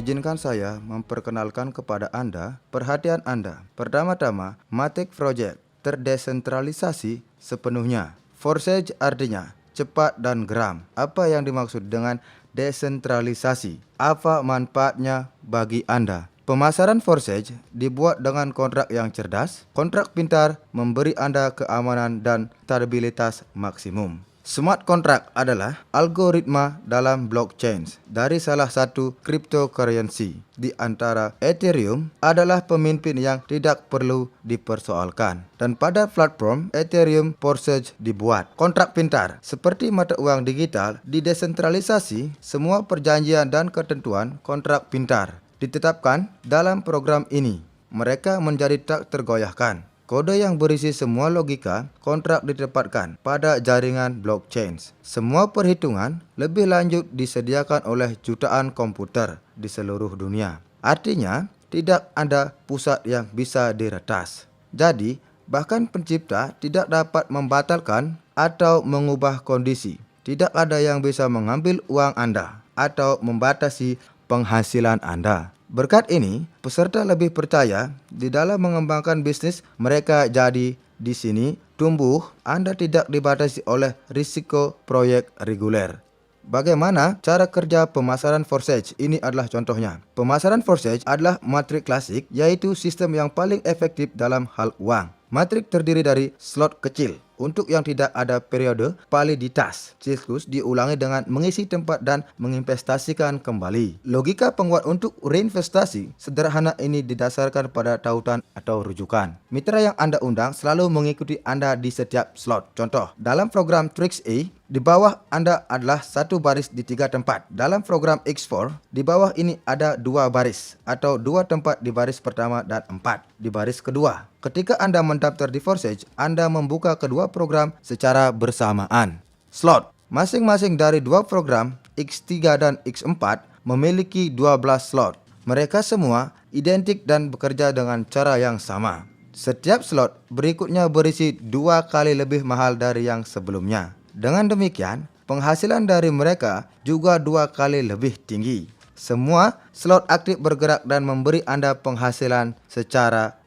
Izinkan saya memperkenalkan kepada Anda perhatian Anda. Pertama-tama, Matic Project terdesentralisasi sepenuhnya. Forsage artinya cepat dan geram. Apa yang dimaksud dengan desentralisasi? Apa manfaatnya bagi Anda? Pemasaran Forsage dibuat dengan kontrak yang cerdas. Kontrak pintar memberi Anda keamanan dan stabilitas maksimum. Smart contract adalah algoritma dalam blockchain dari salah satu cryptocurrency. Di antara Ethereum adalah pemimpin yang tidak perlu dipersoalkan. Dan pada platform Ethereum Forsage dibuat. Kontrak pintar seperti mata uang digital didesentralisasi. Semua perjanjian dan ketentuan kontrak pintar ditetapkan dalam program ini. Mereka menjadi tak tergoyahkan. Kode yang berisi semua logika kontrak ditempatkan pada jaringan blockchain. Semua perhitungan lebih lanjut disediakan oleh jutaan komputer di seluruh dunia. Artinya, tidak ada pusat yang bisa diretas. Jadi, bahkan pencipta tidak dapat membatalkan atau mengubah kondisi. Tidak ada yang bisa mengambil uang Anda atau membatasi penghasilan Anda. Berkat ini, peserta lebih percaya di dalam mengembangkan bisnis mereka. Jadi di sini tumbuh, Anda tidak dibatasi oleh risiko proyek reguler. Bagaimana cara kerja pemasaran Forsage? Ini adalah contohnya. Pemasaran Forsage adalah matrik klasik, yaitu sistem yang paling efektif dalam hal uang. Matrik terdiri dari slot kecil. Untuk yang tidak ada periode validitas, siklus diulangi dengan mengisi tempat dan menginvestasikan kembali. Logika penguat untuk reinvestasi sederhana ini didasarkan pada tautan atau rujukan. Mitra yang Anda undang selalu mengikuti Anda di setiap slot. Contoh, dalam program Trix A, di bawah Anda adalah satu baris di 3 tempat. Dalam program X4, di bawah ini ada 2 baris atau 2 tempat di baris pertama dan 4 di baris kedua. Ketika Anda mendaftar di Forsage, Anda membuka kedua program secara bersamaan. Slot masing-masing dari 2 program X3 dan X4 memiliki 12 slot. Mereka semua identik dan bekerja dengan cara yang sama. Setiap slot berikutnya berisi 2 kali lebih mahal dari yang sebelumnya. Dengan demikian, penghasilan dari mereka juga 2 kali lebih tinggi. Semua slot aktif bergerak dan memberi Anda penghasilan secara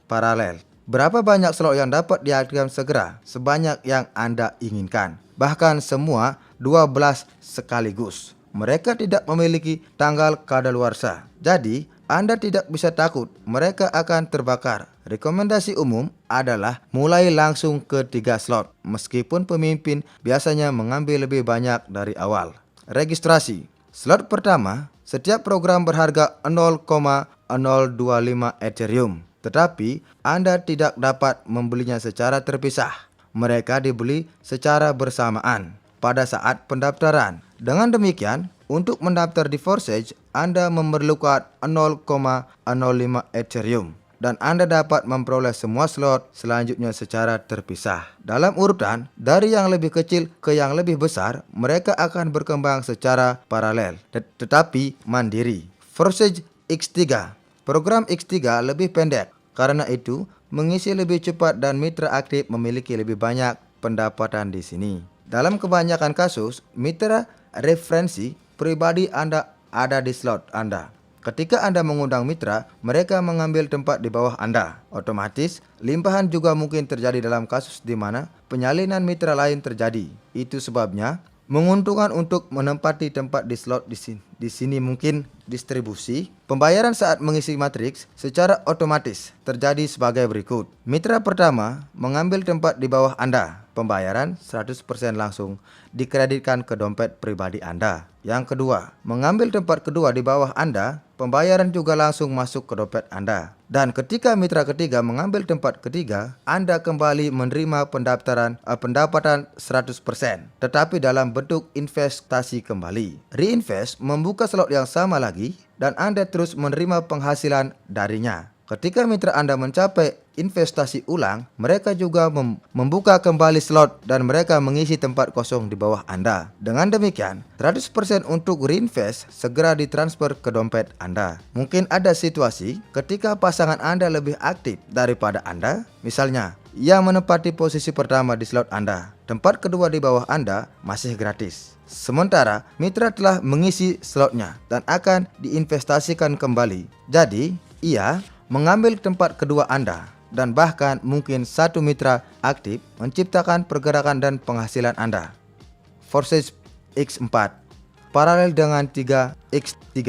paralel. Berapa banyak slot yang dapat diaktifkan segera? Sebanyak yang Anda inginkan. Bahkan semua 12 sekaligus. Mereka tidak memiliki tanggal kadaluarsa. Jadi, Anda tidak bisa takut mereka akan terbakar. Rekomendasi umum adalah mulai langsung ke 3 slot. Meskipun pemimpin biasanya mengambil lebih banyak dari awal. Registrasi. Slot pertama, setiap program berharga 0,025 Ethereum. Tetapi Anda tidak dapat membelinya secara terpisah. Mereka dibeli secara bersamaan pada saat pendaftaran. Dengan demikian, untuk mendaftar di Forsage, Anda memerlukan 0,05 Ethereum. Dan Anda dapat memperoleh semua slot selanjutnya secara terpisah. Dalam urutan, dari yang lebih kecil ke yang lebih besar, mereka akan berkembang secara paralel, tetapi mandiri. Forsage X3. Program X3 lebih pendek, karena itu mengisi lebih cepat dan mitra aktif memiliki lebih banyak pendapatan di sini. Dalam kebanyakan kasus, mitra referensi pribadi Anda ada di slot Anda. Ketika Anda mengundang mitra, mereka mengambil tempat di bawah Anda. Otomatis, limpahan juga mungkin terjadi dalam kasus di mana penyalinan mitra lain terjadi. Itu sebabnya, menguntungkan untuk menempati tempat di slot di sini mungkin distribusi. Pembayaran saat mengisi matriks secara otomatis terjadi sebagai berikut. Mitra pertama mengambil tempat di bawah Anda. Pembayaran 100% langsung dikreditkan ke dompet pribadi Anda. Yang kedua, mengambil tempat kedua di bawah Anda, pembayaran juga langsung masuk ke dompet Anda. Dan ketika mitra ketiga mengambil tempat ketiga, Anda kembali menerima pendapatan 100%, tetapi dalam bentuk investasi kembali. Reinvest membuka slot yang sama lagi dan Anda terus menerima penghasilan darinya. Ketika mitra Anda mencapai investasi ulang, mereka juga membuka kembali slot dan mereka mengisi tempat kosong di bawah Anda. Dengan demikian, 100% untuk reinvest segera ditransfer ke dompet Anda. Mungkin ada situasi ketika pasangan Anda lebih aktif daripada Anda. Misalnya, yang menempati posisi pertama di slot Anda. Tempat kedua di bawah Anda masih gratis. Sementara mitra telah mengisi slotnya dan akan diinvestasikan kembali. Jadi, ia mengambil tempat kedua Anda dan bahkan mungkin satu mitra aktif menciptakan pergerakan dan penghasilan Anda. Forsage X4 paralel dengan 3x3.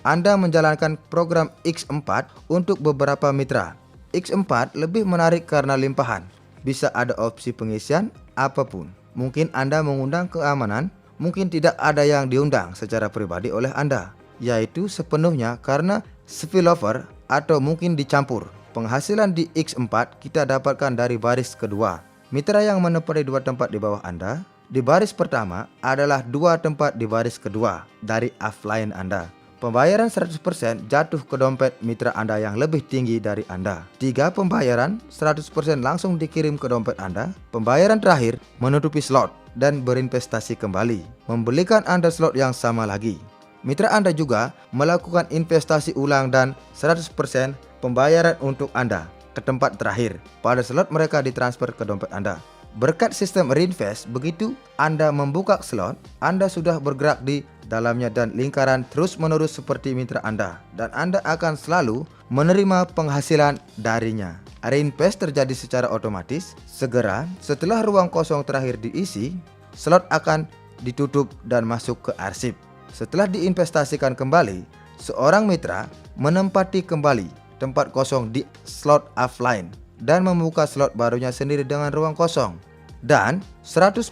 Anda menjalankan program X4 untuk beberapa mitra. X4 lebih menarik karena limpahan. Bisa ada opsi pengisian apapun. Mungkin Anda mengundang keamanan, mungkin tidak ada yang diundang secara pribadi oleh Anda, yaitu sepenuhnya karena spillover atau mungkin dicampur. Penghasilan di X4 kita dapatkan dari baris kedua. Mitra yang menempati 2 tempat di bawah Anda, di baris pertama adalah 2 tempat di baris kedua dari offline Anda. Pembayaran 100% jatuh ke dompet mitra Anda yang lebih tinggi dari Anda. 3 pembayaran 100% langsung dikirim ke dompet Anda. Pembayaran terakhir menutupi slot dan berinvestasi kembali, membelikan Anda slot yang sama lagi. Mitra Anda juga melakukan investasi ulang dan 100% pembayaran untuk Anda ke tempat terakhir pada slot mereka ditransfer ke dompet Anda. Berkat sistem reinvest, begitu Anda membuka slot, Anda sudah bergerak di dalamnya dan lingkaran terus-menerus seperti mitra Anda, dan Anda akan selalu menerima penghasilan darinya. Reinvest terjadi secara otomatis. Segera setelah ruang kosong terakhir diisi, slot akan ditutup dan masuk ke arsip. Setelah diinvestasikan kembali, seorang mitra menempati kembali tempat kosong di slot offline dan membuka slot barunya sendiri dengan ruang kosong. Dan 100%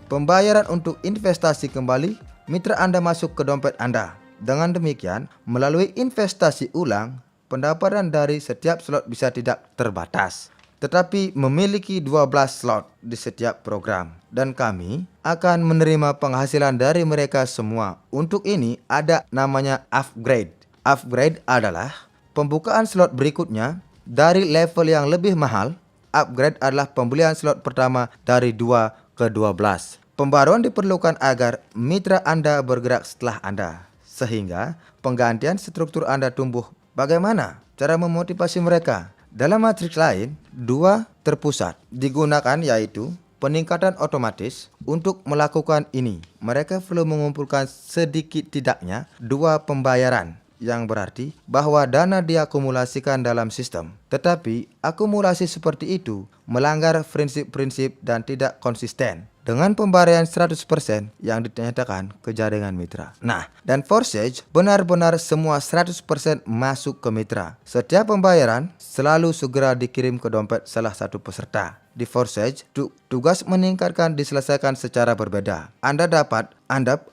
pembayaran untuk investasi kembali mitra Anda masuk ke dompet Anda. Dengan demikian, melalui investasi ulang, pendapatan dari setiap slot bisa tidak terbatas, tetapi memiliki 12 slot di setiap program. Dan kami akan menerima penghasilan dari mereka semua. Untuk ini ada namanya upgrade. Upgrade adalah pembukaan slot berikutnya dari level yang lebih mahal. Upgrade adalah pembelian slot pertama dari 2 ke 12. Pembaruan diperlukan agar mitra Anda bergerak setelah Anda, sehingga penggantian struktur Anda tumbuh. Bagaimana cara memotivasi mereka? Dalam matriks lain, 2 terpusat digunakan, yaitu peningkatan otomatis. Untuk melakukan ini, mereka perlu mengumpulkan sedikit tidaknya 2 pembayaran, yang berarti bahwa dana diakumulasikan dalam sistem. Tetapi akumulasi seperti itu melanggar prinsip-prinsip dan tidak konsisten dengan pembayaran 100% yang dinyatakan ke jaringan mitra. Nah, dan Forsage benar-benar semua 100% masuk ke mitra. Setiap pembayaran selalu segera dikirim ke dompet salah satu peserta. Di Forsage, tugas meningkatkan diselesaikan secara berbeda. Anda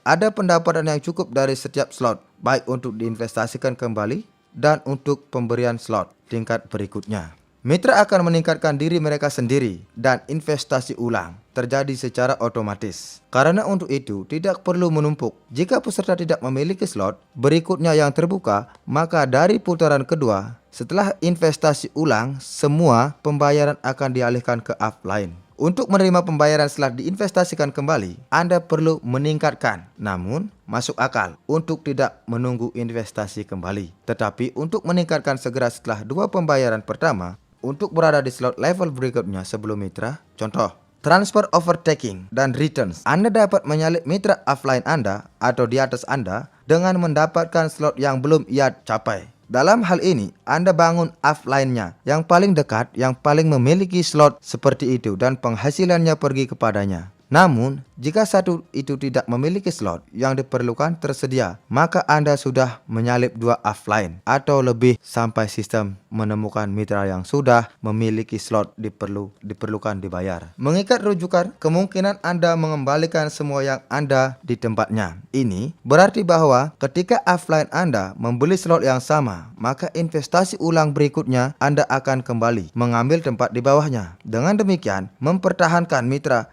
ada pendapatan yang cukup dari setiap slot, baik untuk diinvestasikan kembali dan untuk pemberian slot tingkat berikutnya. Mitra akan meningkatkan diri mereka sendiri dan investasi ulang terjadi secara otomatis. Karena untuk itu tidak perlu menumpuk. Jika peserta tidak memiliki slot berikutnya yang terbuka, maka dari putaran kedua setelah investasi ulang, semua pembayaran akan dialihkan ke offline. Untuk menerima pembayaran setelah diinvestasikan kembali, Anda perlu meningkatkan, namun masuk akal untuk tidak menunggu investasi kembali. Tetapi untuk meningkatkan segera setelah 2 pembayaran pertama, untuk berada di slot level berikutnya sebelum mitra. Contoh, transfer overtaking dan returns. Anda dapat menyalip mitra offline Anda atau di atas Anda dengan mendapatkan slot yang belum ia capai. Dalam hal ini, Anda bangun offline-nya yang paling dekat, yang paling memiliki slot seperti itu dan penghasilannya pergi kepadanya. Namun, jika satu itu tidak memiliki slot yang diperlukan tersedia, maka Anda sudah menyalip 2 offline atau lebih sampai sistem menemukan mitra yang sudah memiliki slot diperlukan dibayar. Mengikat rujukan, kemungkinan Anda mengembalikan semua yang Anda di tempatnya. Ini berarti bahwa ketika offline Anda membeli slot yang sama, maka investasi ulang berikutnya Anda akan kembali mengambil tempat di bawahnya. Dengan demikian, mempertahankan mitra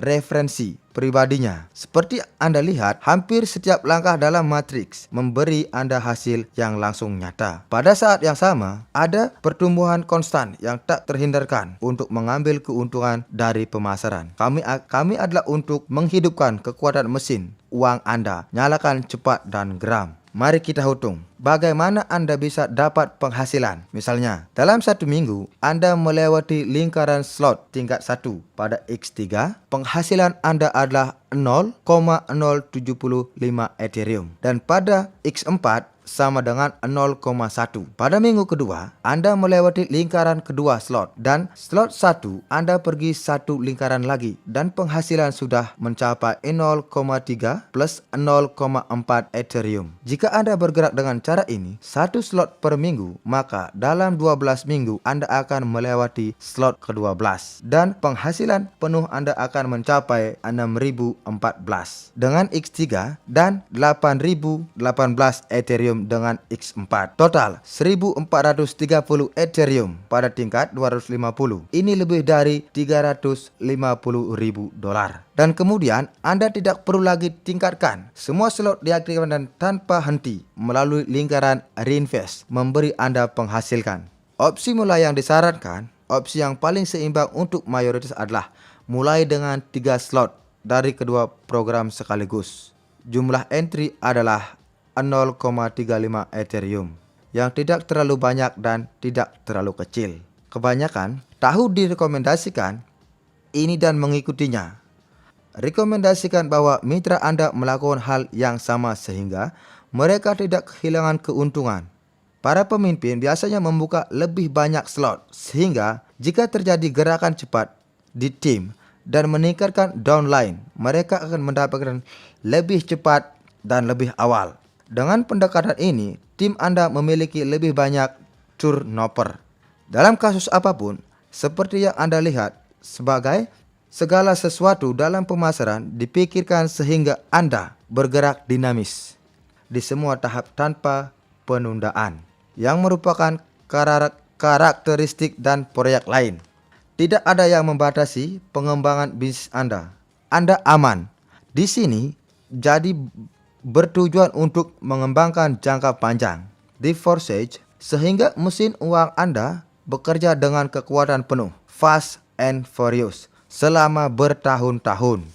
referensi pribadinya. Seperti Anda lihat, hampir setiap langkah dalam matriks memberi Anda hasil yang langsung nyata. Pada saat yang sama, ada pertumbuhan konstan yang tak terhindarkan untuk mengambil keuntungan dari pemasaran. Kami adalah untuk menghidupkan kekuatan mesin uang Anda. Nyalakan cepat dan geram. Mari kita hitung bagaimana Anda bisa dapat penghasilan. Misalnya, dalam 1 minggu Anda melewati lingkaran slot tingkat 1 pada X3, penghasilan Anda adalah 0,075 Ethereum. Dan pada X4 sama dengan 0,1. Pada minggu kedua, Anda melewati lingkaran kedua slot, dan slot 1 Anda pergi 1 lingkaran lagi, dan penghasilan sudah mencapai 0,3 plus 0,4 Ethereum. Jika Anda bergerak dengan cara ini 1 slot per minggu, maka dalam 12 minggu Anda akan melewati slot ke-12, dan penghasilan penuh Anda akan mencapai 6.014 dengan X3 dan 8.018 Ethereum dengan X4. Total 1.430 Ethereum pada tingkat 250. Ini lebih dari 350.000 dolar. Dan kemudian Anda tidak perlu lagi tingkatkan. Semua slot diaktifkan dan tanpa henti melalui lingkaran reinvest memberi Anda penghasilkan. Opsi mulai yang disarankan, opsi yang paling seimbang untuk mayoritas adalah mulai dengan 3 slot dari kedua program sekaligus. Jumlah entry adalah 0,35 Ethereum, yang tidak terlalu banyak dan tidak terlalu kecil. Kebanyakan tahu direkomendasikan ini dan mengikutinya. Rekomendasikan bahwa mitra Anda melakukan hal yang sama sehingga mereka tidak kehilangan keuntungan. Para pemimpin biasanya membuka lebih banyak slot sehingga jika terjadi gerakan cepat di tim dan meningkatkan downline, mereka akan mendapatkan lebih cepat dan lebih awal. Dengan pendekatan ini, tim Anda memiliki lebih banyak turnover. Dalam kasus apapun, seperti yang Anda lihat, sebagai segala sesuatu dalam pemasaran dipikirkan sehingga Anda bergerak dinamis di semua tahap tanpa penundaan, yang merupakan karakteristik dan proyek lain. Tidak ada yang membatasi pengembangan bisnis Anda. Anda aman. Di sini jadi bertujuan untuk mengembangkan jangka panjang di Forsage sehingga mesin uang Anda bekerja dengan kekuatan penuh, fast and furious, selama bertahun-tahun.